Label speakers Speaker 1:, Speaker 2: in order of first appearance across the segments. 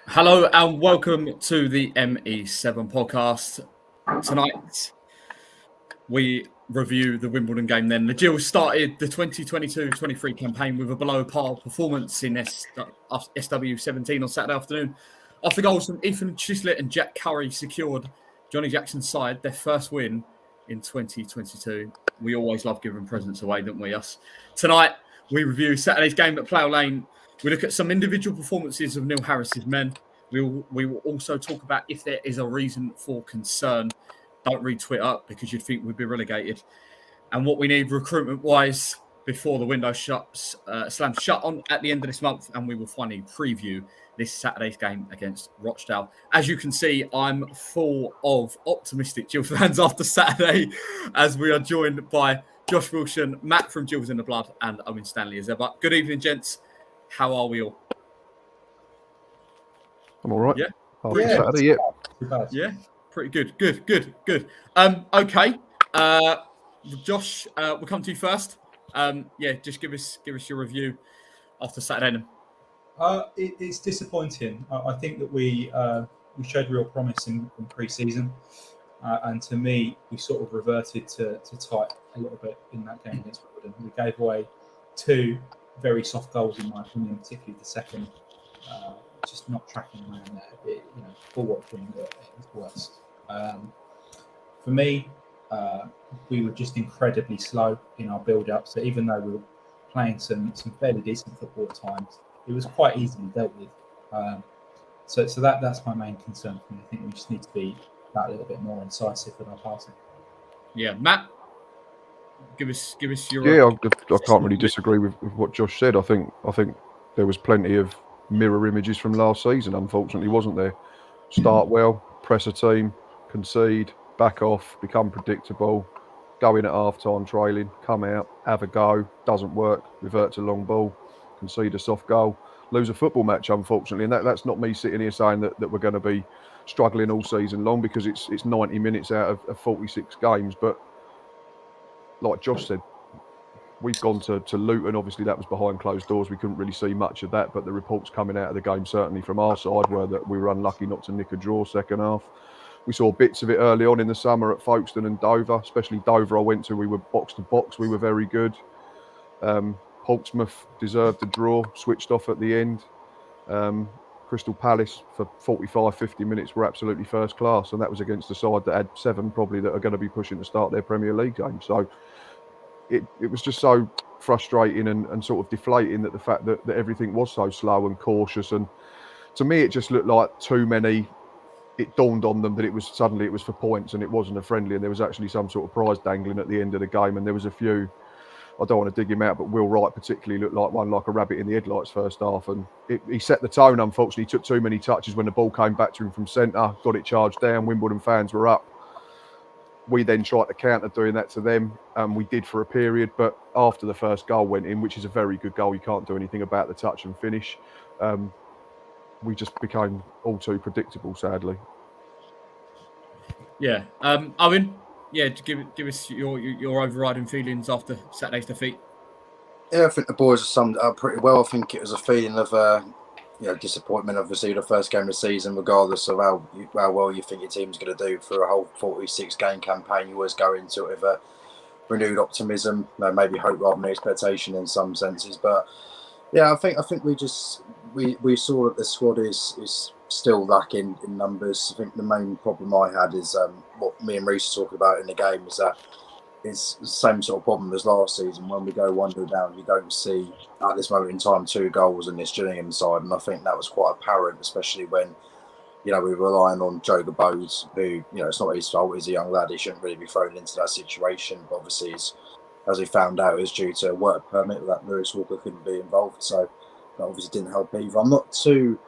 Speaker 1: Hello and welcome to the ME7 Podcast. Tonight we review the Wimbledon game then. The Gills started the 2022-23 campaign with a below-par performance in SW17 on Saturday afternoon. After goals from Ethan Chislett and Jack Curry secured Johnny Jackson's side their first win in 2022. We always love giving presents away, don't we, us? Tonight we review Saturday's game at Plough Lane. We look at some individual performances of Neil Harris's men. We will also talk about if there is a reason for concern. Don't read Twitter because you'd think we'd be relegated. And what we need recruitment-wise before the window slams shut on at the end of this month. And we will finally preview this Saturday's game against Rochdale. As you can see, I'm full of optimistic Gills fans after Saturday as we are joined by Josh Wilson, Matt from Gills in the Blood, and Owen Stanley as ever. Good evening, gents. How are we all?
Speaker 2: I'm all right.
Speaker 1: Yeah.
Speaker 2: Saturday,
Speaker 1: Yeah. Pretty good. Good. Okay. Josh, we'll come to you first. Just give us your review after Saturday.
Speaker 3: It's disappointing. I think that we showed real promise in pre-season, and to me, we sort of reverted to type a little bit in that game against Wimbledon. We gave away two very soft goals, in my opinion, particularly the second. Just not tracking around there. Forward thing at its worst. For me, we were just incredibly slow in our build-up. So even though we were playing some fairly decent football at times, it was quite easily dealt with. So that's my main concern for me. I think we just need to be that little bit more incisive with our passing.
Speaker 1: Yeah, Matt, give us your.
Speaker 2: Yeah, I can't really disagree with what Josh said. I think there was plenty of mirror images from last season. Unfortunately, wasn't there? Start well, press a team, concede, back off, become predictable, go in at half-time trailing, come out, have a go, doesn't work, revert to long ball, concede a soft goal, lose a football match, unfortunately. And that's not me sitting here saying that we're going to be struggling all season long, because it's 90 minutes out of 46 games. But like Josh said, we've gone to Luton. Obviously, that was behind closed doors. We couldn't really see much of that. But the reports coming out of the game, certainly from our side, were that we were unlucky not to nick a draw second half. We saw bits of it early on in the summer at Folkestone and Dover, especially Dover I went to. We were box to box. We were very good. Portsmouth deserved a draw, switched off at the end. Crystal Palace for 45, 50 minutes were absolutely first class. And that was against a side that had 7 probably that are going to be pushing to start their Premier League game. So it was just so frustrating and sort of deflating that the fact that everything was so slow and cautious. And to me, it just looked like too many. It dawned on them that it was for points and it wasn't a friendly, and there was actually some sort of prize dangling at the end of the game. And there was a few, I don't want to dig him out, but Will Wright particularly looked like one like a rabbit in the headlights first half. And he set the tone, unfortunately. He took too many touches when the ball came back to him from centre, got it charged down. Wimbledon fans were up. We then tried to counter doing that to them, and we did for a period. But after the first goal went in, which is a very good goal, you can't do anything about the touch and finish. We just became all too predictable, sadly.
Speaker 1: Yeah, Owen. Yeah, give us your overriding feelings after Saturday's defeat.
Speaker 4: Yeah, I think the boys have summed it up pretty well. I think it was a feeling of disappointment, obviously, the first game of the season, regardless of how well you think your team's going to do for a whole 46-game campaign. You always go into it with a renewed optimism, maybe hope rather than expectation in some senses. But yeah, I think we saw that the squad is still lacking in numbers. I think the main problem I had is what me and Reece talked about in the game, is that it's the same sort of problem as last season. When we go 1-0 down, you don't see at this moment in time 2 goals in this Gillingham side, and I think that was quite apparent, especially when we were relying on Joe Gabose, who it's not his fault. He's a young lad; he shouldn't really be thrown into that situation. But obviously, as we found out, it was due to a work permit that Lewis Walker couldn't be involved, so that obviously didn't help either. I'm not too,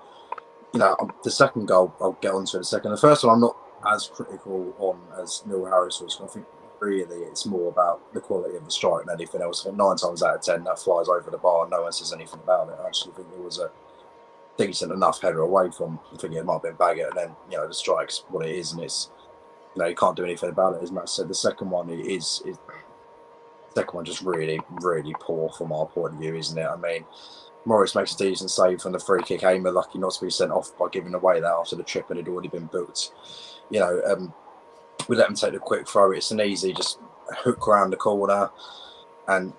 Speaker 4: the second goal I'll get onto in a second. The first one I'm not as critical on as Neil Harris was. I think really it's more about the quality of the strike than anything else. I think 9 times out of 10 that flies over the bar and no one says anything about it. I actually think there was a decent enough header away from. I think it might have been Burgett, and then the strike's what it is, and it's you can't do anything about it. As Matt said, the second one is just really, really poor from our point of view, isn't it? I mean, Morris makes a decent save from the free kick. Hamer lucky not to be sent off by giving away that after the trip and had already been booked. We let them take the quick throw. It's an easy just hook around the corner, and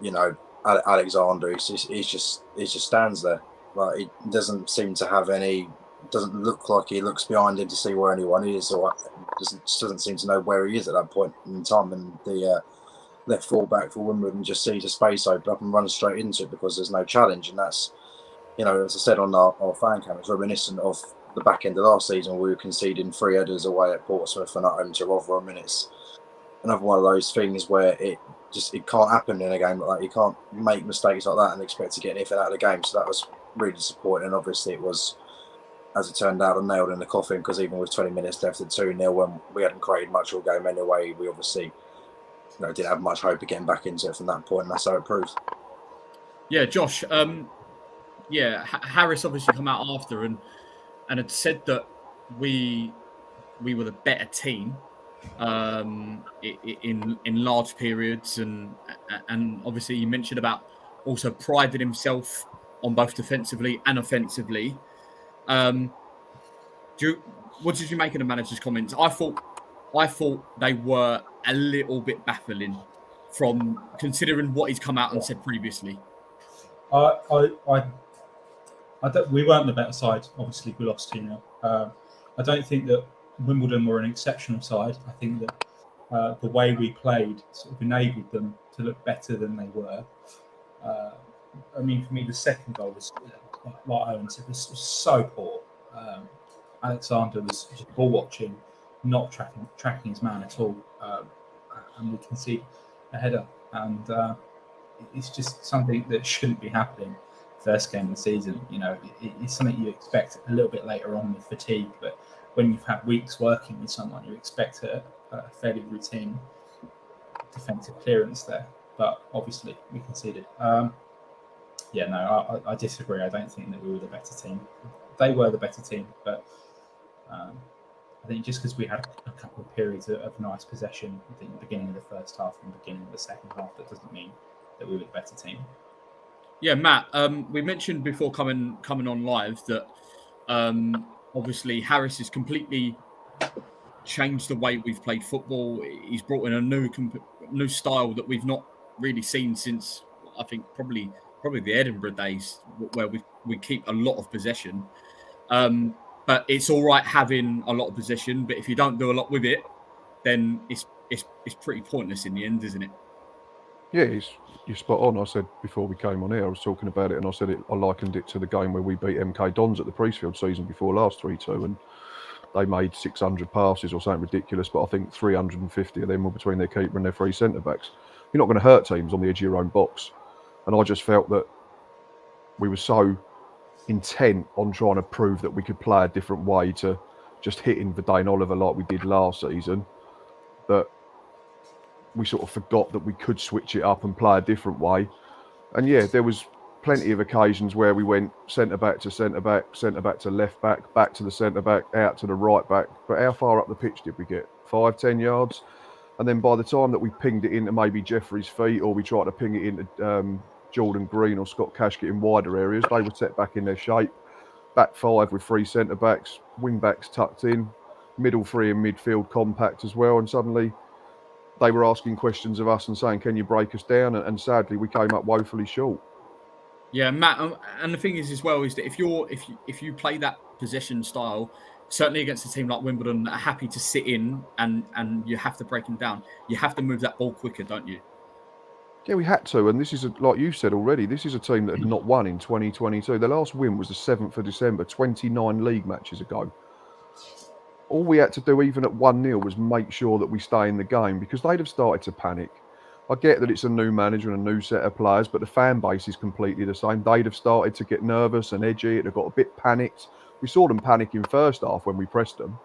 Speaker 4: Alexander he just stands there. Like, he doesn't seem to have any. Doesn't look like he looks behind him to see where anyone is, or doesn't seem to know where he is at that point in time. And the left fullback for Wimbledon just sees a space open up and runs straight into it because there's no challenge. And that's, as I said on our fan cam, it's reminiscent of the back end of last season where we were conceding 3 headers away at Portsmouth and at home to Rotherham. And it's another one of those things where it can't happen in a game like that. You can't make mistakes like that and expect to get anything out of the game. So that was really disappointing. And obviously it was, as it turned out, a nail in the coffin, because even with 20 minutes left at 2-0, when we hadn't created much all game anyway, we obviously didn't have much hope of getting back into it from that point, and that's how it proved.
Speaker 1: Yeah, Josh. Harris obviously come out after and had said that we were the better team in large periods, and obviously you mentioned about also prided himself on both defensively and offensively. What did you make of the manager's comments? I thought they were a little bit baffling, from considering what he's come out and said previously.
Speaker 3: We weren't the better side. Obviously, we lost 2-0. I don't think that Wimbledon were an exceptional side. I think that the way we played sort of enabled them to look better than they were. For me, the second goal was, like Owen said, was so poor. Alexander was just ball watching, not tracking his man at all, and we concede a header. And it's just something that shouldn't be happening first game of the season. It's something you expect a little bit later on with fatigue, but when you've had weeks working with someone, you expect a fairly routine defensive clearance there. But obviously, we conceded. I disagree. I don't think that we were the better team. They were the better team, but I think just because we had a couple of periods of nice possession, I think the beginning of the first half and the beginning of the second half, that doesn't mean that we were the better team.
Speaker 1: Yeah, Matt, we mentioned before coming on live that obviously Harris has completely changed the way we've played football. He's brought in a new style that we've not really seen since, I think, probably the Edinburgh days, where we keep a lot of possession. But it's all right having a lot of possession, but if you don't do a lot with it, then it's pretty pointless in the end, isn't it?
Speaker 2: Yeah, you're spot on. I said before we came on here, I was talking about it, and I said I likened it to the game where we beat MK Dons at the Priestfield season before last, 3-2, and they made 600 passes or something ridiculous, but I think 350 of them were between their keeper and their 3 centre-backs. You're not going to hurt teams on the edge of your own box. And I just felt that we were so intent on trying to prove that we could play a different way to just hitting Verdane Oliver like we did last season, that we sort of forgot that we could switch it up and play a different way. And yeah, there was plenty of occasions where we went centre-back to centre-back, centre-back to left-back, back to the centre-back, out to the right-back. But how far up the pitch did we get? 5-10 yards? And then by the time that we pinged it into maybe Jeffrey's feet, or we tried to ping it into Jordan Green or Scott Cashkett in wider areas, they were set back in their shape. Back 5 with 3 centre-backs, wing-backs tucked in, middle 3 and midfield compact as well. And suddenly they were asking questions of us and saying, can you break us down? And sadly, we came up woefully short.
Speaker 1: Yeah, Matt, and the thing is as well is that if you play that possession style, certainly against a team like Wimbledon that are happy to sit in and you have to break them down, you have to move that ball quicker, don't you?
Speaker 2: Yeah, we had to, and this is, like you said already, this is a team that had not won in 2022. Their last win was the 7th of December, 29 league matches ago. All we had to do, even at 1-0, was make sure that we stay in the game, because they'd have started to panic. I get that it's a new manager and a new set of players, but the fan base is completely the same. They'd have started to get nervous and edgy. It'd have got a bit panicked. We saw them panic in first half when we pressed them.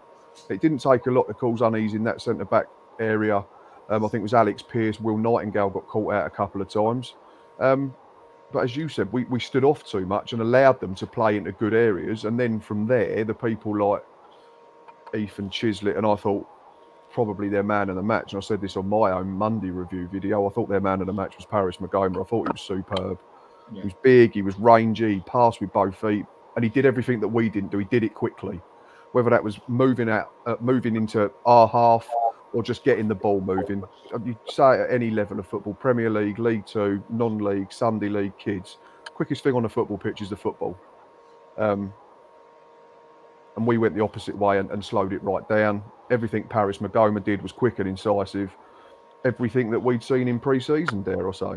Speaker 2: It didn't take a lot to cause unease in that centre-back area I think it was Alex Pearce, Will Nightingale got caught out a couple of times. But as you said, we stood off too much and allowed them to play into good areas. And then from there, the people like Ethan Chislett, and I thought probably their man of the match, and I said this on my own Monday review video, I thought their man of the match was Paris Magoma. I thought he was superb. Yeah. He was big, he was rangy, he passed with both feet, and he did everything that we didn't do. He did it quickly. Whether that was moving into our half or just getting the ball moving. You say at any level of football, Premier League, League Two, non-league, Sunday League, kids, quickest thing on the football pitch is the football. And we went the opposite way and slowed it right down. Everything Paris Magoma did was quick and incisive. Everything that we'd seen in pre-season, dare I say.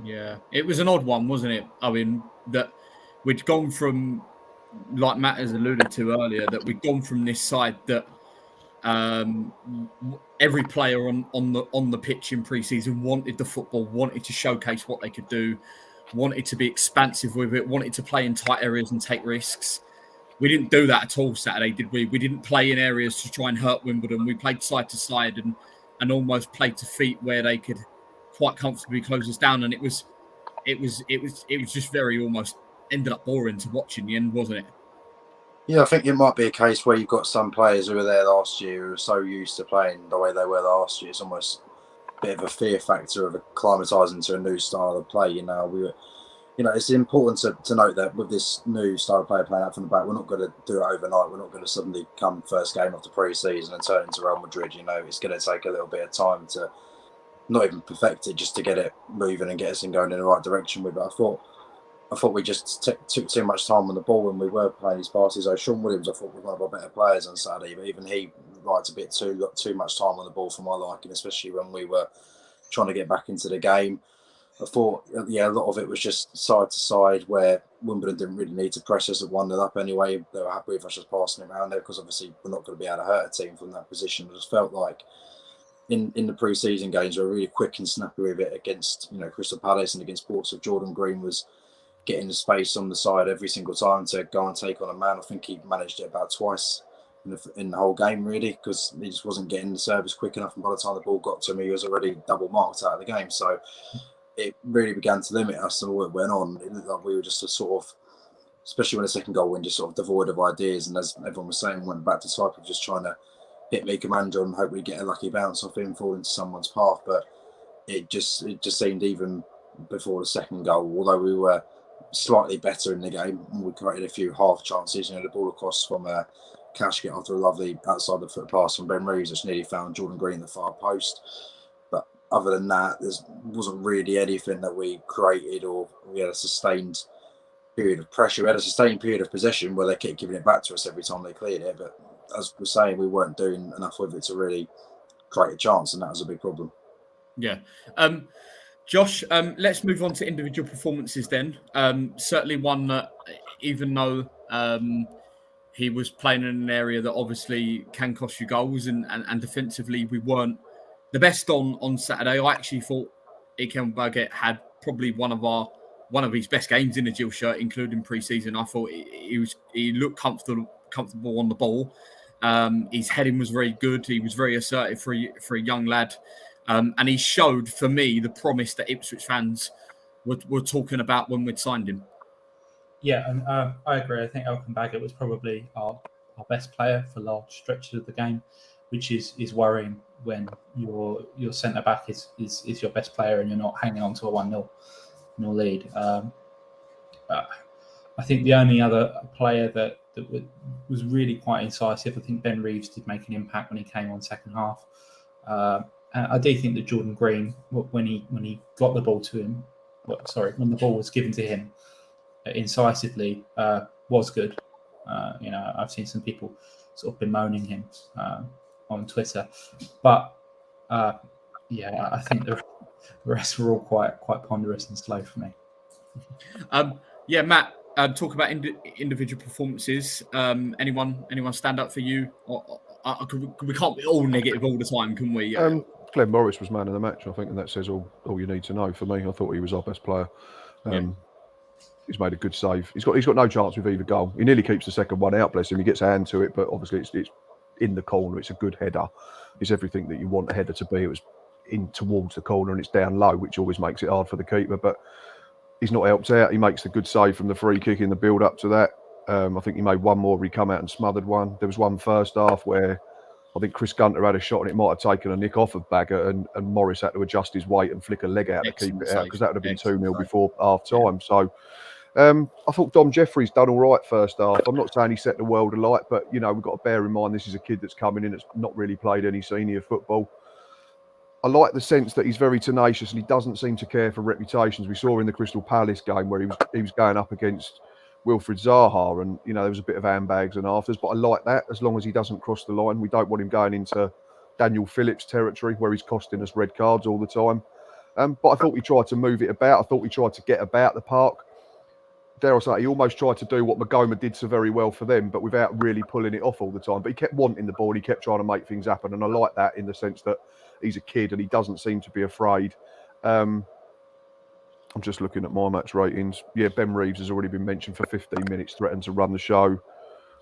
Speaker 1: Yeah, it was an odd one, wasn't it? I mean, that we'd gone from, like Matt has alluded to earlier, that we'd gone from this side that every player on the pitch in pre-season wanted the football, wanted to showcase what they could do, wanted to be expansive with it, wanted to play in tight areas and take risks. We didn't do that at all Saturday, did we? We didn't play in areas to try and hurt Wimbledon. We played side to side and almost played to feet where they could quite comfortably close us down. And it was just very almost ended up boring to watch in the end, wasn't it?
Speaker 4: Yeah, I think it might be a case where you've got some players who were there last year who are so used to playing the way they were last year. It's almost a bit of a fear factor of acclimatising to a new style of play. It's important to note that with this new style of play playing out from the back, we're not going to do it overnight. We're not going to suddenly come first game after pre-season and turn into Real Madrid. It's going to take a little bit of time to not even perfect it, just to get it moving and get us going in the right direction with it. I thought we just took too much time on the ball when we were playing these passes. Sean Williams, I thought, was one of our better players on Saturday, but even he liked a bit too much time on the ball for my liking, especially when we were trying to get back into the game. I thought, a lot of it was just side to side where Wimbledon didn't really need to press us at 1-0 up anyway. They were happy with us just passing it around there because obviously we're not going to be able to hurt a team from that position. I just felt like in the pre-season games we were really quick and snappy with it against Crystal Palace and against Portsmouth. Jordan Green was getting the space on the side every single time to go and take on a man. I think he managed it about twice in the whole game, really, because he just wasn't getting the service quick enough. And by the time the ball got to him, he was already double marked out of the game. So it really began to limit us and all it went on. It looked like we were just a sort of, especially when the second goal went, just sort of devoid of ideas. And as everyone was saying, went back to type of just trying to hit Lee Commander and hope we get a lucky bounce off him, fall into someone's path. But it just seemed, even before the second goal, although we were slightly better in the game, we created a few half chances. The ball across from Kashket after a lovely outside the foot pass from Ben Reeves, which nearly found Jordan Green in the far post. But other than that, there wasn't really anything that we created, or we had a sustained period of pressure. We had a sustained period of possession where they kept giving it back to us every time they cleared it. But as we're saying, we weren't doing enough with it to really create a chance, and that was a big problem.
Speaker 1: Yeah. Josh, let's move on to individual performances then. Certainly one that, even though he was playing in an area that obviously can cost you goals, and defensively we weren't the best on Saturday. I actually thought Ikem Burgett had probably one of his best games in a Gil shirt, including pre-season. I thought he looked comfortable on the ball. His heading was very good. He was very assertive for a young lad. And he showed, for me, the promise that Ipswich fans were talking about when we'd signed him.
Speaker 3: Yeah, and I agree. I think Ikem Burgett was probably our best player for large stretches of the game, which is worrying when your centre back is your best player and you're not hanging on to a 1-0 lead. I think the only other player that was really quite incisive, I think Ben Reeves did make an impact when he came on second half. And I do think that Jordan Green, when he got the ball to him, when the ball was given to him incisively, was good. I've seen some people sort of bemoaning him on Twitter, but I think the rest were all quite ponderous and slow for me.
Speaker 1: Matt, talk about individual performances. Anyone stand up for you? We can't be all negative all the time, can we?
Speaker 2: Glenn Morris was man of the match, I think, and that says all you need to know for me. I thought he was our best player. He's made a good save. He's got no chance with either goal. He nearly keeps the second one out, bless him. He gets a hand to it, but obviously it's in the corner. It's a good header. It's everything that you want a header to be. It was in towards the corner and it's down low, which always makes it hard for the keeper. But he's not helped out. He makes the good save from the free kick in the build up to that. I think he made one more where he come out and smothered one. There was one first half where I think Chris Gunter had a shot and it might have taken a nick off of Burgett, and Morris had to adjust his weight and flick a leg out to keep it out, because that would have been 2-0 before half time. So I thought Dom Jeffrey's done all right first half. I'm not saying he set the world alight, but we've got to bear in mind this is a kid that's coming in that's not really played any senior football. I like the sense that he's very tenacious and he doesn't seem to care for reputations. We saw in the Crystal Palace game where he was going up against Wilfred Zaha, and there was a bit of handbags and afters, but I like that as long as he doesn't cross the line. We don't want him going into Daniel Phillips territory where he's costing us red cards all the time. But I thought we tried to move it about. I thought we tried to get about the park. Dare I say, he almost tried to do what Magoma did so very well for them, but without really pulling it off all the time. But he kept wanting the ball. He kept trying to make things happen. And I like that in the sense that he's a kid and he doesn't seem to be afraid. I'm just looking at my match ratings. Yeah, Ben Reeves has already been mentioned for 15 minutes, threatened to run the show.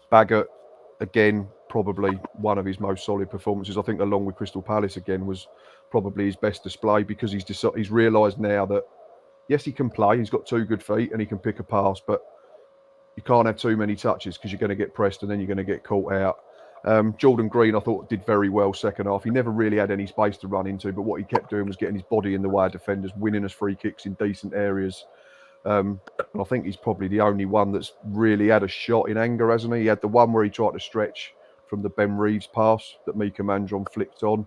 Speaker 2: Burgett, again, probably one of his most solid performances. I think along with Crystal Palace again was probably his best display, because he's realised now that yes, he can play. He's got 2 good feet and he can pick a pass, but you can't have too many touches because you're going to get pressed and then you're going to get caught out. Jordan Green, I thought, did very well second half. He never really had any space to run into, but what he kept doing was getting his body in the way of defenders, winning us free kicks in decent areas. And I think he's probably the only one that's really had a shot in anger, hasn't he? He had the one where he tried to stretch from the Ben Reeves pass that Mika Mandron flicked on.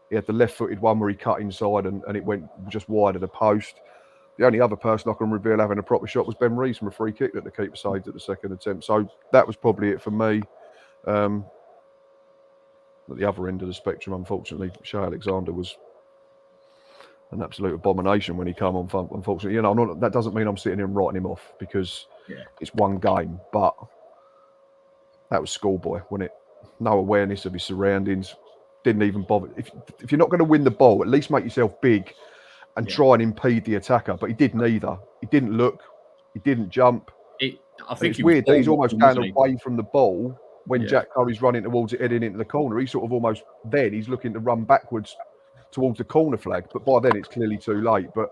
Speaker 2: He had the left-footed one where he cut inside and it went just wide of the post. The only other person I can reveal having a proper shot was Ben Reeves from a free kick that the keeper saved at the second attempt. So that was probably it for me. At the other end of the spectrum, unfortunately, Shea Alexander was an absolute abomination when he came on. Unfortunately, that doesn't mean I'm sitting here and writing him off, because it's one game, but that was schoolboy, wasn't it? No awareness of his surroundings. Didn't even bother. If you're not going to win the ball, at least make yourself big and try and impede the attacker. But he did neither. He didn't look. He didn't jump.
Speaker 1: I think
Speaker 2: it's weird that he's almost going away from the ball when Jack Curry's running towards it, heading into the corner. He's sort of almost then he's looking to run backwards towards the corner flag. But by then it's clearly too late. But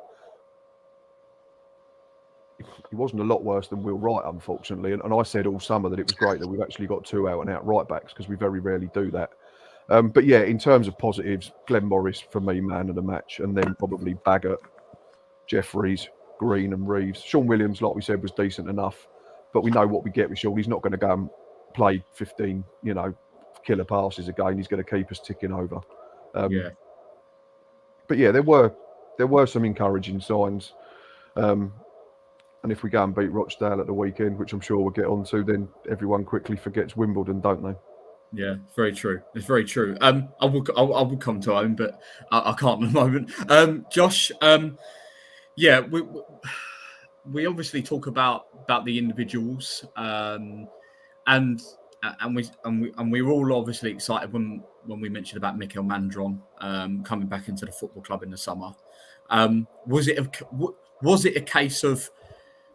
Speaker 2: he wasn't a lot worse than Will Wright, unfortunately. And I said all summer that it was great that we've actually got 2 out-and-out right-backs, because we very rarely do that. But yeah, in terms of positives, Glenn Morris, for me, man of the match, and then probably Burgett, Jeffries, Green and Reeves. Sean Williams, like we said, was decent enough, but we know what we get with Sean. He's not going to go and play 15, killer passes again. He's going to keep us ticking over. But yeah, there were some encouraging signs. And if we go and beat Rochdale at the weekend, which I'm sure we'll get onto, then everyone quickly forgets Wimbledon, don't they?
Speaker 1: Yeah, very true. It's very true. I will come to home, but I can't at the moment. Josh, we obviously talk about the individuals, and we were all obviously excited when we mentioned about Mikael Mandron coming back into the football club in the summer. Was it a case of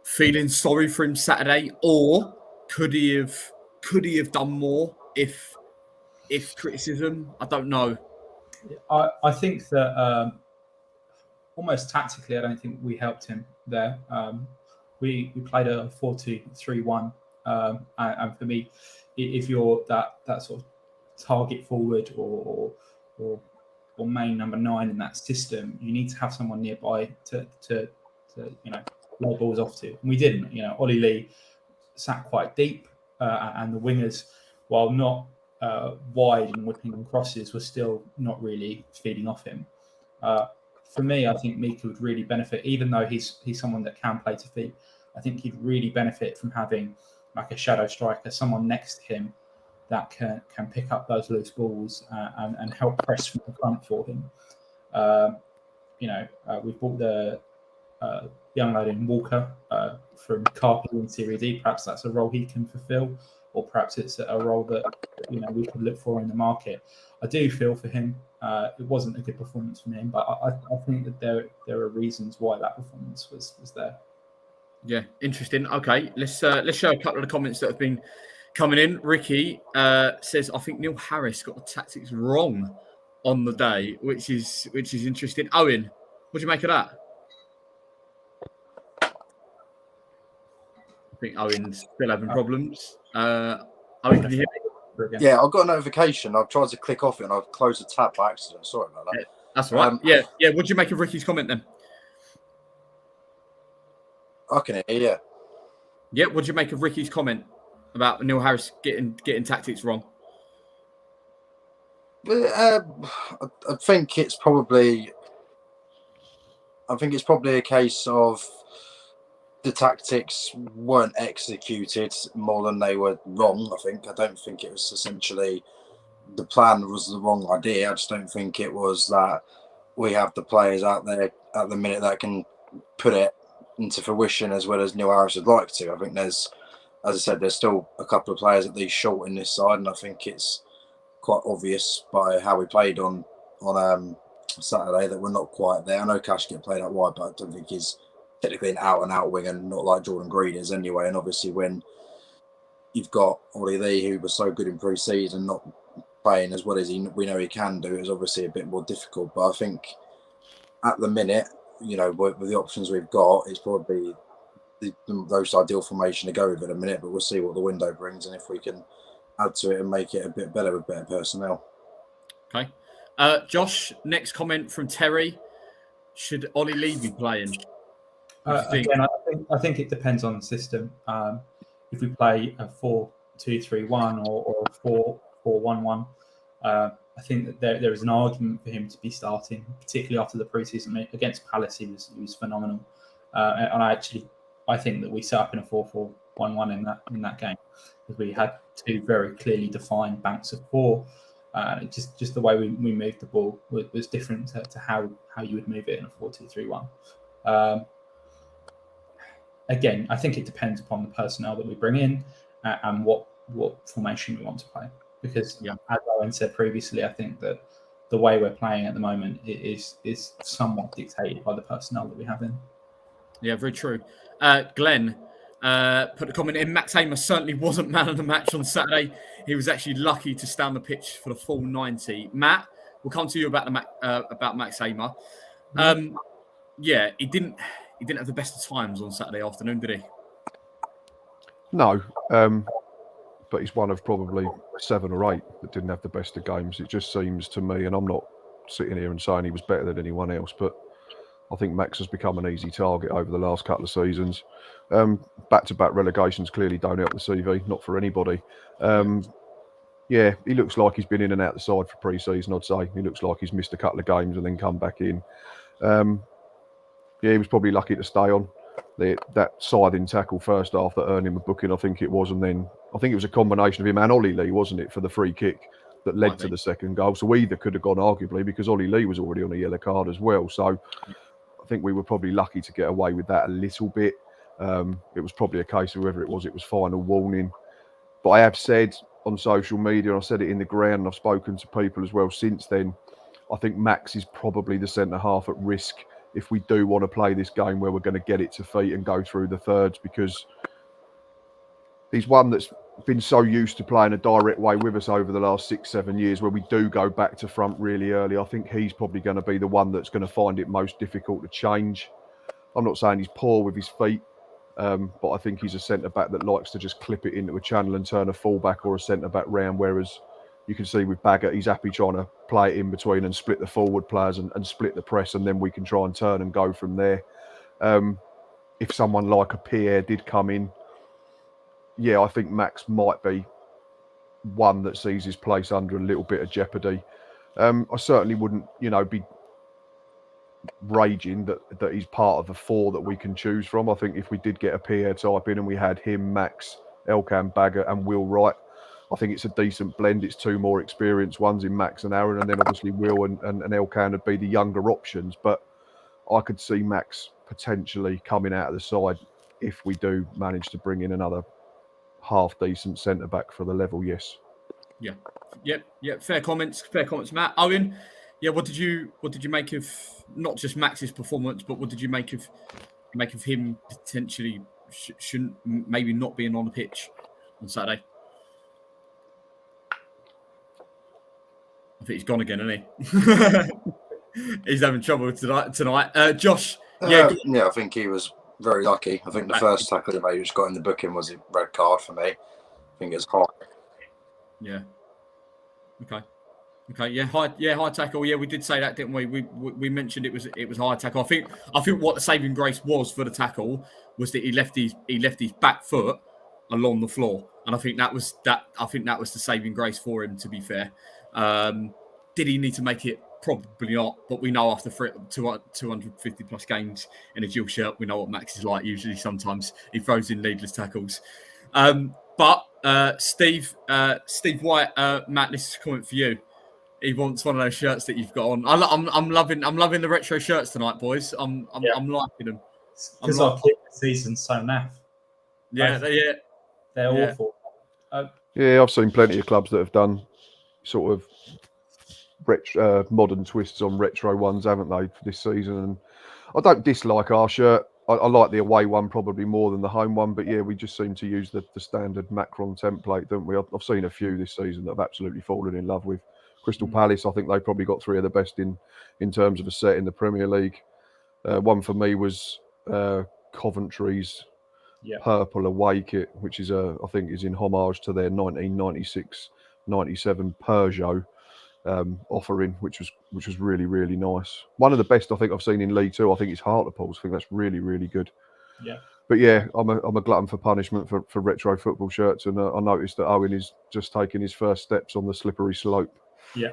Speaker 1: feeling sorry for him Saturday, or could he have done more? If criticism, I don't know.
Speaker 3: I think that almost tactically, I don't think we helped him there. We played a 4-2-3-1, and for me, if you're that sort of target forward or main number 9 in that system, you need to have someone nearby to low balls off to. And we didn't. Ollie Lee sat quite deep, and the wingers, while not wide and whipping on crosses, were still not really feeding off him. For me, I think Mika would really benefit, even though he's someone that can play to feet. I think he'd really benefit from having like a shadow striker, someone next to him that can pick up those loose balls and help press from the front for him. We've bought the young lad in Walker from Carpenter in Serie D. Perhaps that's a role he can fulfil, or perhaps it's a role that we could look for in the market. I do feel for him. It wasn't a good performance from him, but I think that there are reasons why that performance was there.
Speaker 1: Yeah, interesting. Okay, let's show a couple of the comments that have been coming in. Ricky says, I think Neil Harris got the tactics wrong on the day, which is interesting. Owen, what do you make of that? I think Owen's still having problems. Owen, can you hear me?
Speaker 4: Yeah, I've got a notification. I've tried to click off it and I've closed the tab by accident. Sorry about that.
Speaker 1: Yeah, that's all right. Yeah. What do you make of Ricky's comment then?
Speaker 4: I can hear you.
Speaker 1: Yeah. What do you make of Ricky's comment about Neil Harris getting tactics wrong?
Speaker 4: I think it's probably a case of the tactics weren't executed more than they were wrong. I don't think it was essentially the plan was the wrong idea. I just don't think it was that we have the players out there at the minute that can put it into fruition as well as Neil Harris would like to. I think there's still a couple of players at least short in this side, and I think it's quite obvious by how we played on Saturday that we're not quite there. I know Kashket played out wide, but I don't think he's technically an out-and-out winger, not like Jordan Green is anyway. And obviously when you've got Ollie Lee, who was so good in pre-season, not playing as well as we know he can do, is obviously a bit more difficult. But I think at the minute, with the options we've got, it's probably the most ideal formation to go with at a minute. But we'll see what the window brings and if we can add to it and make it a bit better with better personnel.
Speaker 1: Okay. Josh, next comment from Terry. Should Ollie Lee be playing?
Speaker 3: Again, I think it depends on the system. If we play a 4-2-3-1 or a 4-4-1-1, I think that there is an argument for him to be starting, particularly after the pre-season against Palace. He was phenomenal, and I think that we set up in a 4-4-1-1 in that game because we had two very clearly defined banks of four. Just the way we moved the ball was different to how you would move it in a 4-2-3-1. Again, I think it depends upon the personnel that we bring in and what formation we want to play. Because as Owen said previously, I think that the way we're playing at the moment is somewhat dictated by the personnel that we have in.
Speaker 1: Yeah, very true. Glenn put a comment in. Max Hamer certainly wasn't man of the match on Saturday. He was actually lucky to stay on the pitch for the full 90. Matt, we'll come to you about Max Hamer. He didn't have the best of times on Saturday afternoon, did he?
Speaker 2: No, but he's one of probably 7 or 8 that didn't have the best of games. It just seems to me, and I'm not sitting here and saying he was better than anyone else, but I think Max has become an easy target over the last couple of seasons. Back-to-back relegations clearly don't help the CV, not for anybody. He looks like he's been in and out the side for pre-season, I'd say. He looks like he's missed a couple of games and then come back in. He was probably lucky to stay on. That siding tackle first half that earned him a booking, I think it was, and then I think it was a combination of him and Ollie Lee, wasn't it, for the free kick that led to the second goal. So either could have gone arguably because Ollie Lee was already on a yellow card as well. So I think we were probably lucky to get away with that a little bit. It was probably a case of whoever it was final warning. But I have said on social media, and I said it in the ground, and I've spoken to people as well since then, I think Max is probably the centre-half at risk if we do want to play this game where we're going to get it to feet and go through the thirds, because he's one that's been so used to playing a direct way with us over the last 6-7 years where we do go back to front really early. I think he's probably going to be the one that's going to find it most difficult to change. I'm not saying he's poor with his feet, but I think he's a centre-back that likes to just clip it into a channel and turn a full-back or a centre-back round, whereas you can see with Burgett, he's happy trying to play it in between and split the forward players and split the press, and then we can try and turn and go from there. If someone like a Pierre did come in, I think Max might be one that sees his place under a little bit of jeopardy. I certainly wouldn't, be raging that he's part of the 4 that we can choose from. I think if we did get a Pierre type in and we had him, Max, Elkan Burgett and Will Wright, I think it's a decent blend. It's 2 more experienced ones in Max and Aaron, and then obviously Will and Elkan would be the younger options. But I could see Max potentially coming out of the side if we do manage to bring in another half-decent centre-back for the level, yes.
Speaker 1: Yeah. Fair comments, Matt. Owen, what did you make of not just Max's performance, but what did you make of him potentially shouldn't maybe not being on the pitch on Saturday? I think he's gone again, isn't he? He's having trouble tonight. Josh,
Speaker 4: yeah, I think he was very lucky. I think the first tackle he made, which got in the booking, was a red card for me. I think it's high.
Speaker 1: Yeah. Okay. Yeah. High tackle. Yeah, we did say that, didn't we? We mentioned it was high tackle. I think what the saving grace was for the tackle was that he left his back foot along the floor, and I think that was the saving grace for him. To be fair, did he need to make it? Probably not, but we know after 250 plus games in a dual shirt, we know what Max is like. Usually, sometimes he throws in needless tackles. But Steve White, Matt, this is a comment for you. He wants one of those shirts that you've got on. I'm loving the retro shirts tonight, boys. I'm liking them.
Speaker 3: Because our kick season's so naff. They're awful.
Speaker 2: Yeah, I've seen plenty of clubs that have done sort of modern twists on retro ones, haven't they, for this season? And I don't dislike our shirt. I like the away one probably more than the home one, but yeah, we just seem to use the standard Macron template, don't we? I've seen a few this season that I've absolutely fallen in love with. Crystal Palace, I think they probably got three of the best in terms of a set in the Premier League. One for me was Coventry's purple away kit, which is I think is in homage to their 1996-97 Peugeot offering, which was really, really nice. One of the best I think I've seen in League Two. I think it's Hartlepool's. I think that's really, really good.
Speaker 3: Yeah.
Speaker 2: But yeah, I'm a glutton for punishment for retro football shirts, and I noticed that Owen is just taking his first steps on the slippery slope.
Speaker 3: Yeah.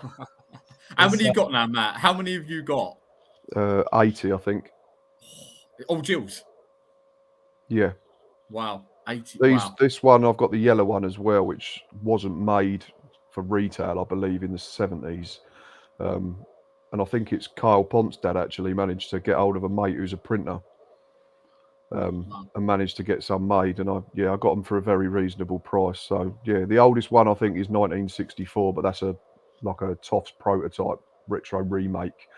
Speaker 1: How many you got now, Matt? How many have you got?
Speaker 2: 80, I think.
Speaker 1: Oh, Jills.
Speaker 2: Yeah.
Speaker 1: Wow. 80.
Speaker 2: This one, I've got the yellow one as well, which wasn't made for retail, I believe, in the 70s. And I think it's Kyle Pont's dad actually managed to get hold of a mate who's a printer and managed to get some made. And I got them for a very reasonable price. So, yeah, the oldest one I think is 1964, but that's like a Toffs prototype retro remake.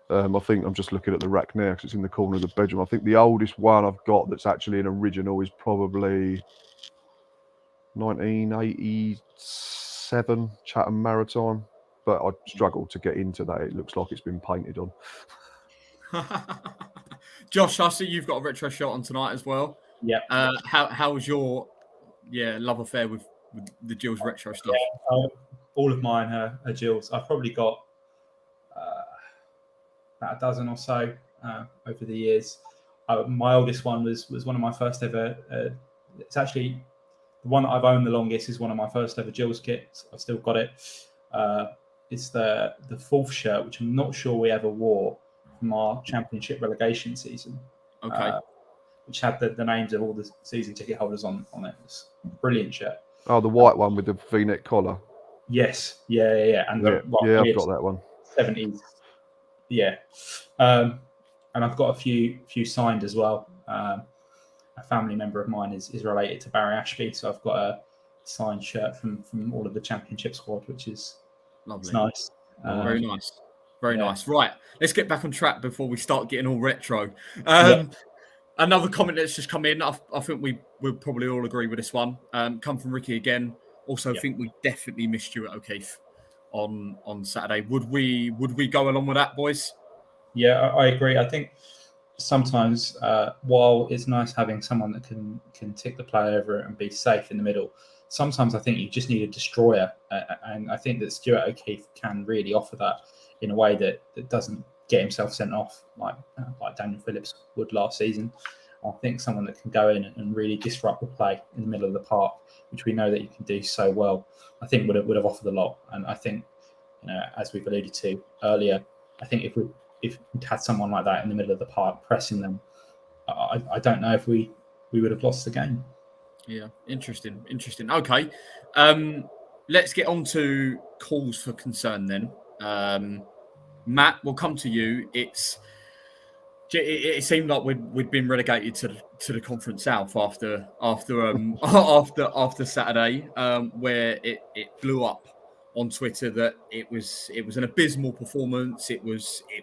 Speaker 2: I think I'm just looking at the rack now because it's in the corner of the bedroom. I think the oldest one I've got that's actually an original is probably 1987 Chatham Maritime, but I struggle to get into that. It looks like it's been painted on.
Speaker 1: Josh, I see you've got a retro shot on tonight as well.
Speaker 3: Yeah.
Speaker 1: How was your love affair with the Jill's retro stuff?
Speaker 3: Yeah, all of mine are Jill's. I've probably got about a dozen or so over the years. My oldest one was one of my first ever. It's actually the one that I've owned the longest. Is one of my first ever Jill's kits. I've still got it. It's the fourth shirt, which I'm not sure we ever wore from our Championship relegation season.
Speaker 1: Okay.
Speaker 3: Which had the names of all the season ticket holders on it. It's a brilliant shirt.
Speaker 2: Oh, the white one with the V-neck collar.
Speaker 3: Yes. Yeah. And
Speaker 2: I've got that one.
Speaker 3: 70s. Yeah. And I've got a few signed as well. A family member of mine is related to Barry Ashby, so I've got a signed shirt from all of the Championship squad, which is lovely. It's nice.
Speaker 1: Very nice. Very nice. Right, let's get back on track before we start getting all retro. Another comment that's just come in. I think we'll probably all agree with this one. Come from Ricky again. Also, think we definitely missed Stuart O'Keefe on Saturday. Would we go along with that, boys?
Speaker 3: Yeah, I agree. I think sometimes while it's nice having someone that can tick the play over and be safe in the middle, sometimes I think you just need a destroyer, and I think that Stuart O'Keefe can really offer that in a way that doesn't get himself sent off like Daniel Phillips would last season. I think someone that can go in and really disrupt the play in the middle of the park, which we know that you can do so well, I think would have offered a lot. And I think, as we've alluded to earlier, I think if we'd had someone like that in the middle of the park pressing them, I don't know if we would have lost the game. Yeah,
Speaker 1: interesting. Okay, let's get on to calls for concern then. Matt, we'll come to you. It seemed like we'd been relegated to the Conference South after Saturday, where it blew up on Twitter that it was an abysmal performance. It was a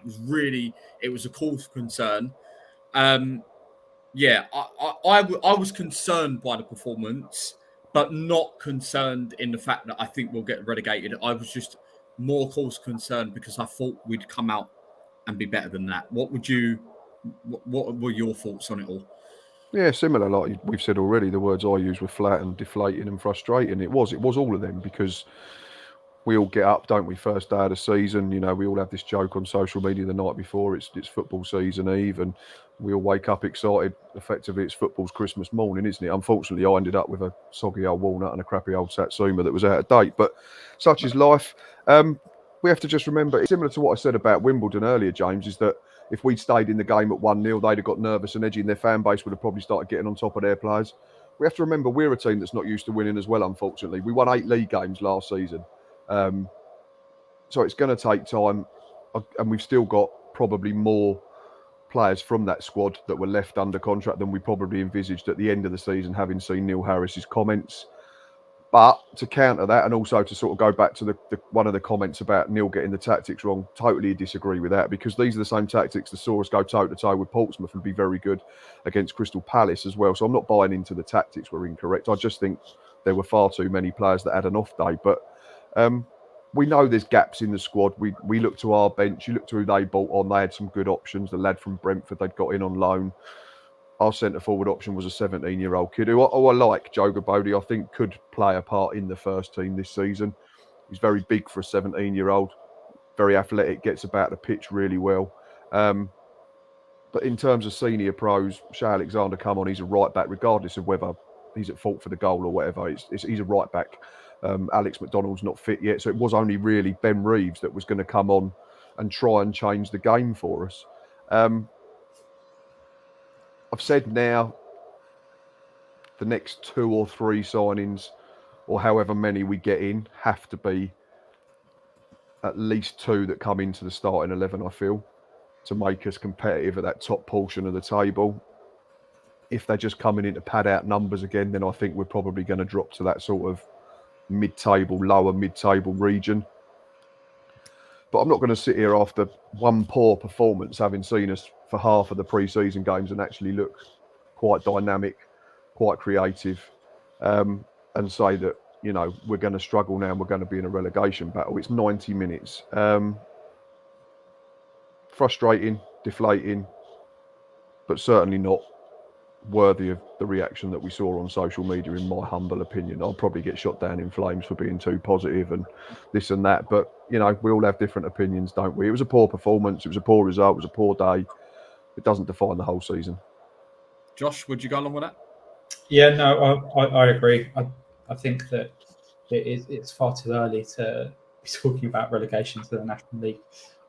Speaker 1: cause for concern. I was concerned by the performance, but not concerned in the fact that I think we'll get relegated. I was just more cause for concern because I thought we'd come out and be better than that. What were your thoughts on it all?
Speaker 2: Yeah, similar. Like we've said already, the words I used were flat and deflating and frustrating. It was all of them, because we all get up, don't we? First day of the season, you know, we all have this joke on social media the night before. It's football season eve, and we all wake up excited. Effectively, it's football's Christmas morning, isn't it? Unfortunately, I ended up with a soggy old walnut and a crappy old Satsuma that was out of date. But such is life. We have to just remember, similar to what I said about Wimbledon earlier, James, is that if we'd stayed in the game at 1-0, they'd have got nervous and edgy, and their fan base would have probably started getting on top of their players. We have to remember we're a team that's not used to winning as well, unfortunately. We won 8 league games last season. So it's going to take time, and we've still got probably more players from that squad that were left under contract than we probably envisaged at the end of the season, having seen Neil Harris's comments. But to counter that, and also to sort of go back to the one of the comments about Neil getting the tactics wrong, totally disagree with that, because these are the same tactics that saw us go toe-to-toe with Portsmouth and be very good against Crystal Palace as well. So I'm not buying into the tactics were incorrect. I just think there were far too many players that had an off day. But we know there's gaps in the squad. We look to our bench. You look to who they brought on. They had some good options. The lad from Brentford they'd got in on loan. Our centre-forward option was a 17-year-old kid who I like, Joe Gabodi, I think could play a part in the first team this season. He's very big for a 17-year-old, very athletic, gets about the pitch really well. But in terms of senior pros, Shea Alexander come on, he's a right-back, regardless of whether he's at fault for the goal or whatever. He's a right-back. Alex McDonald's not fit yet, so it was only really Ben Reeves that was going to come on and try and change the game for us. I've said now, the next 2 or 3 signings, or however many we get in, have to be at least 2 that come into the starting 11, I feel, to make us competitive at that top portion of the table. If they're just coming in to pad out numbers again, then I think we're probably going to drop to that sort of lower mid-table region. But I'm not going to sit here after one poor performance, having seen us for half of the pre-season games and actually look quite dynamic, quite creative, and say that, you know, we're going to struggle now and we're going to be in a relegation battle. It's 90 minutes. Frustrating, deflating, but certainly not worthy of the reaction that we saw on social media, in my humble opinion. I'll probably get shot down in flames for being too positive and this and that, but you know, we all have different opinions, don't we? It was a poor performance, it was a poor result, it was a poor day. It doesn't define the whole season.
Speaker 1: Josh, would you go along with that?
Speaker 3: Yeah, no, I agree. I think that it's far too early to be talking about relegation to the National League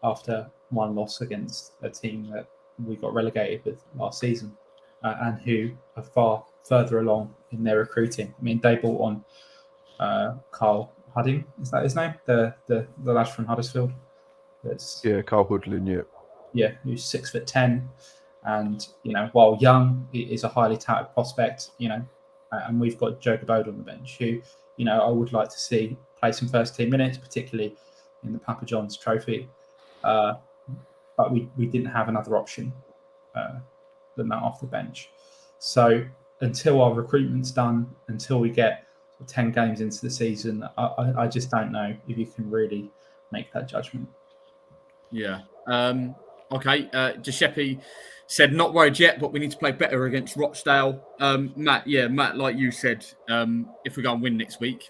Speaker 3: after one loss against a team that we got relegated with last season. And who are far further along in their recruiting. I mean, they brought on Carl Hudding, is that his name? The lad from Huddersfield.
Speaker 2: Carl Hoodlin,
Speaker 3: yeah, who's 6'10", and you know, while young, he is a highly touted prospect. You know, and we've got Joe Gabodi on the bench, who, you know, I would like to see play some first team minutes, particularly in the Papa John's Trophy. But we didn't have another option than that off the bench. So until our recruitment's done, until we get 10 games into the season, I just don't know if you can really make that judgment.
Speaker 1: Yeah. Okay. Giuseppe said not worried yet, but we need to play better against Rochdale. Matt, like you said, if we go and win next week,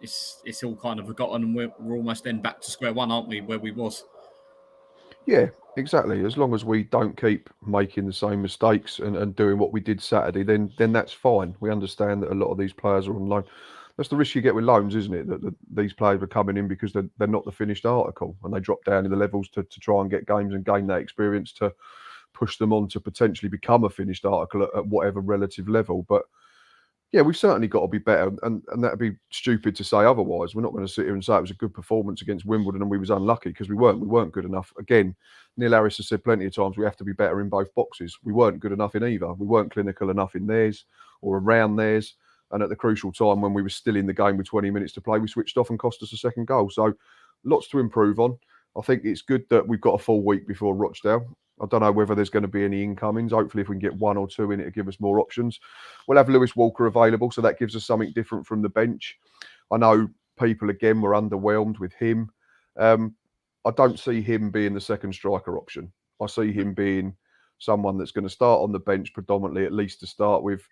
Speaker 1: it's all kind of forgotten, and we're almost then back to square one, aren't we, where we was? Yeah,
Speaker 2: exactly. As long as we don't keep making the same mistakes and doing what we did Saturday, then that's fine. We understand that a lot of these players are on loan. That's the risk you get with loans, isn't it? That these players are coming in because they're not the finished article, and they drop down in the levels to try and get games and gain that experience to push them on to potentially become a finished article at whatever relative level. But yeah, we've certainly got to be better, and that'd be stupid to say otherwise. We're not going to sit here and say it was a good performance against Wimbledon and we was unlucky, because we weren't good enough. Again, Neil Harris has said plenty of times we have to be better in both boxes. We weren't good enough in either. We weren't clinical enough in theirs or around theirs. And at the crucial time when we were still in the game with 20 minutes to play, we switched off and cost us a second goal. So lots to improve on. I think it's good that we've got a full week before Rochdale. I don't know whether there's going to be any incomings. Hopefully, if we can get 1 or 2 in it, to give us more options. We'll have Lewis Walker available, so that gives us something different from the bench. I know people, again, were underwhelmed with him. I don't see him being the second striker option. I see him being someone that's going to start on the bench predominantly, at least to start with.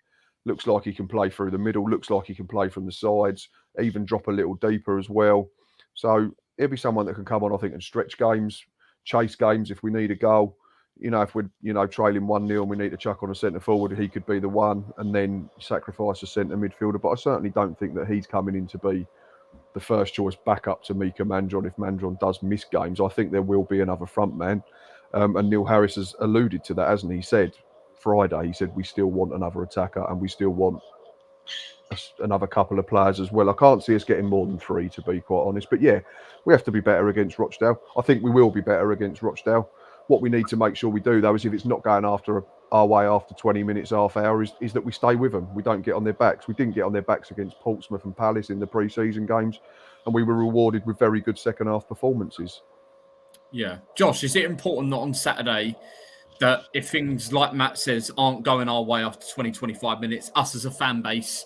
Speaker 2: Looks like he can play through the middle, looks like he can play from the sides, even drop a little deeper as well. So he'll be someone that can come on, I think, and stretch games, chase games if we need a goal. If we're, trailing 1-0 and we need to chuck on a centre forward, he could be the one and then sacrifice a centre midfielder. But I certainly don't think that he's coming in to be the first choice backup to Mika Mandron if Mandron does miss games. I think there will be another front man. And Neil Harris has alluded to that, hasn't he? He said Friday, he said, we still want another attacker and we still want another couple of players as well. I can't see us getting more than 3, to be quite honest. But yeah, we have to be better against Rochdale. I think we will be better against Rochdale. What we need to make sure we do, though, is if it's not going our way after 20 minutes, half hour, is that we stay with them. We don't get on their backs. We didn't get on their backs against Portsmouth and Palace in the pre-season games, and we were rewarded with very good second-half performances.
Speaker 1: Yeah. Josh, is it important that on Saturday that if things, like Matt says, aren't going our way after 20, 25 minutes, us as a fan base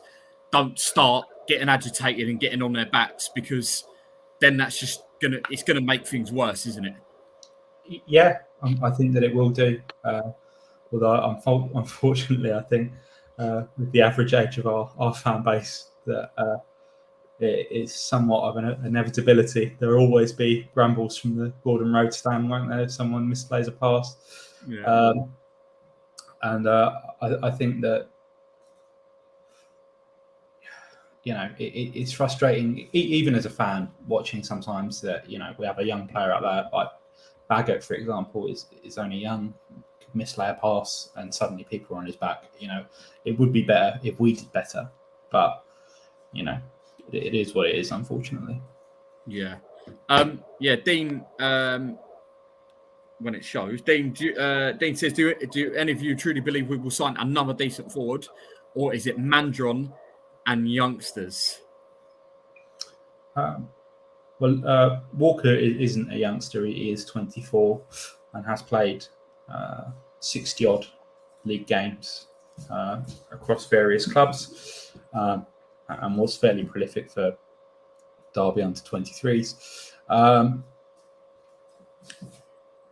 Speaker 1: don't start getting agitated and getting on their backs, because then that's just it's gonna make things worse, isn't it?
Speaker 3: Yeah, I think that it will do. Although, unfortunately, I think with the average age of our fan base, that it's somewhat of an inevitability. There will always be grumbles from the Gordon Road stand, won't there, if someone misplays a pass?
Speaker 1: Yeah.
Speaker 3: I think that, it's frustrating, even as a fan, watching sometimes that, we have a young player out there, like Burgett, for example, is only young, could mislay a pass, and suddenly people are on his back. It would be better if we did better, but it is what it is, unfortunately.
Speaker 1: Yeah. Dean. When it shows, Dean says, do any of you truly believe we will sign another decent forward, or is it Mandron and youngsters?
Speaker 3: Walker isn't a youngster. He is 24 and has played 60-odd league games across various clubs, and was fairly prolific for Derby under 23s.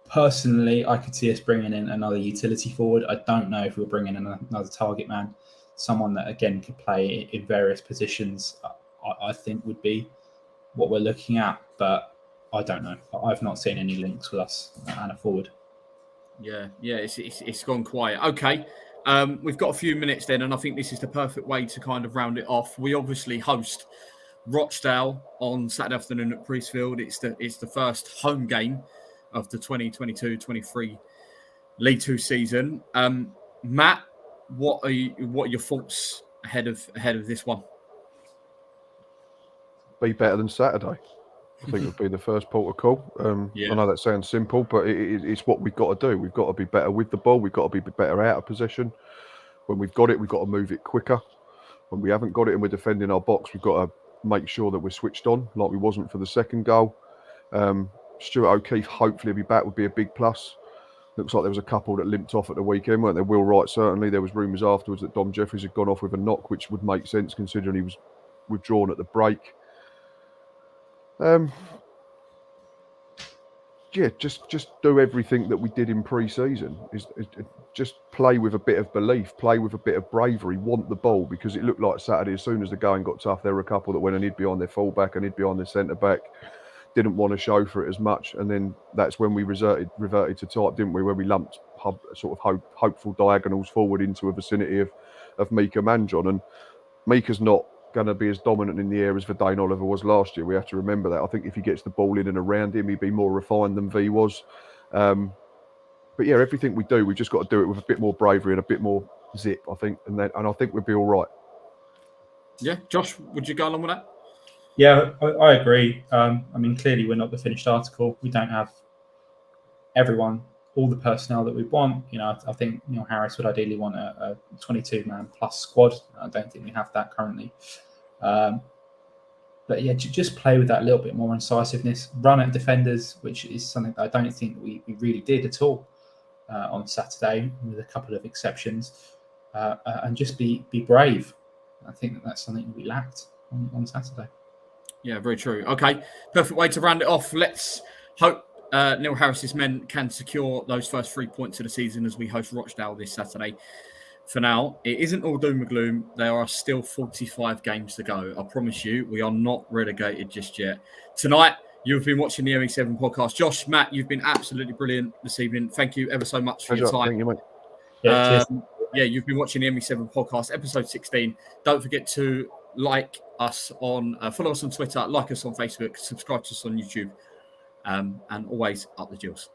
Speaker 3: Personally, I could see us bringing in another utility forward. I don't know if we'll bring in another target man, someone that, again, could play in various positions. I think would be what we're looking at, but I don't know. I've not seen any links with us and a forward.
Speaker 1: Yeah, it's gone quiet. Okay, we've got a few minutes then, and I think this is the perfect way to kind of round it off. We obviously host Rochdale on Saturday afternoon at Priestfield. It's the first home game of the 2022-23 League Two season. Matt, what are your thoughts ahead of this one?
Speaker 2: Be better than Saturday, I think would be the first port of call. I know that sounds simple, but it's what we've got to do. We've got to be better with the ball. We've got to be better out of possession. When we've got it, we've got to move it quicker. When we haven't got it and we're defending our box, we've got to make sure that we're switched on, like we wasn't for the second goal. Stuart O'Keefe hopefully will be back, would be a big plus. Looks like there was a couple that limped off at the weekend, weren't there? Will Wright, certainly. There was rumours afterwards that Dom Jeffries had gone off with a knock, which would make sense considering he was withdrawn at the break. Just do everything that we did in pre-season. Just play with a bit of belief, play with a bit of bravery, want the ball, because it looked like Saturday, as soon as the going got tough, there were a couple that went and hid behind their fullback and hid behind their centre-back, didn't want to show for it as much, and then that's when we reverted to type, didn't we, where we lumped sort of hopeful diagonals forward into a vicinity of Mika Mandron, and Mika's not going to be as dominant in the air as Verdane Oliver was last year. We have to remember that. I think if he gets the ball in and around him, he'd be more refined than V was. But yeah, everything we do, we've just got to do it with a bit more bravery and a bit more zip, I think, and I think we'll be all right.
Speaker 1: Yeah, Josh, would you go along with that?
Speaker 3: Yeah, I agree. Clearly we're not the finished article. We don't have everyone, all the personnel that we want. I think Neil Harris would ideally want a 22-man plus squad. I don't think we have that currently. But yeah, just play with that little bit more incisiveness. Run at defenders, which is something that I don't think we really did at all on Saturday, with a couple of exceptions. And just be brave. I think that's something we lacked on Saturday.
Speaker 1: Yeah, very true. Okay, perfect way to round it off. Let's hope Neil Harris's men can secure those first 3 points of the season as we host Rochdale this Saturday. For now, it isn't all doom and gloom. There are still 45 games to go. I promise you, we are not relegated just yet. Tonight, you've been watching the ME7 podcast. Josh, Matt, you've been absolutely brilliant this evening. Thank you ever so much for your time.
Speaker 2: Thank you, mate.
Speaker 3: Yeah,
Speaker 1: You've been watching the ME7 podcast, episode 16. Don't forget to like us follow us on Twitter, like us on Facebook, subscribe to us on YouTube, and always up the Jills.